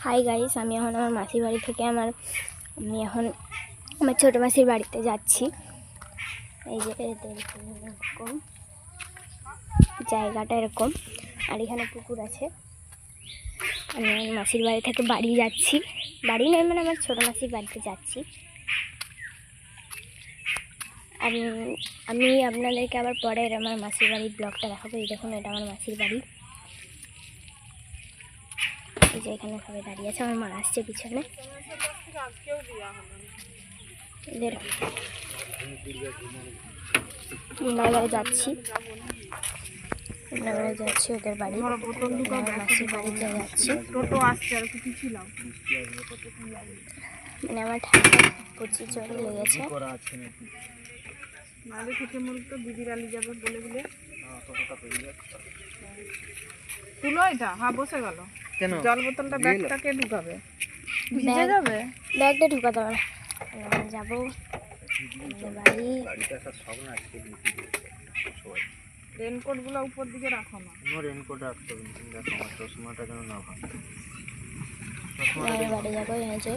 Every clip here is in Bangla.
হাই গাইস, আমি এখন আমার মাসির বাড়ি থেকে আমি এখন আমার ছোটো মাসির বাড়িতে যাচ্ছি। এই যে এরকম জায়গাটা এরকম, আর এখানে পুকুর আছে। আমি আমার মাসির বাড়ি থেকে বাড়ি যাচ্ছি, বাড়ি নয় মানে আমার ছোটো মাসির বাড়িতে যাচ্ছি। আমি আপনাদেরকে আবার পরে আমার মাসির বাড়ির ব্লগটা দেখাবো। এই দেখুন, এটা আমার মাসির বাড়ি। এই যে এখানে সবাই দাঁড়িয়ে আছে, আমার মা আসছে পিছনে। এদের যাচ্ছি ওদের বাড়ি, মাসির বাড়িতে যাচ্ছি। মানে আমার ঠান্ডা প্রচুর জল লেগেছে। তুলো এটা, হ্যাঁ বসে গেল। জল বোতলটা ব্যাগটাকে ঢুকাবে, ভিজে যাবে। ব্যাগটা ঢুকাতে হবে, যাবো বাড়ি। রেনকোট গুলো উপর দিকে রাখো না, রেনকোট রাখতে হবে, দেখো আমার চশমাটা যেন না হয়। বাড়ি যাবো। এই যে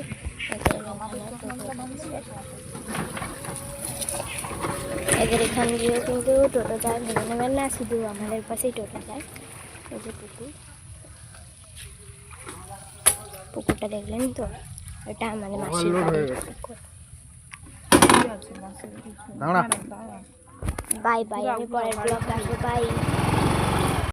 এদের এখান দিয়ে কিন্তু টোটো যায়, ভেবে নেবেন না শুধু আমাদের পাশেই টোটো যায়। এই যে পুকুরটা দেখলেন তো, এটা আমাদের মাসির বাড়ি। বাই বাই, আমি পরের ব্লগ আসবো। বাই।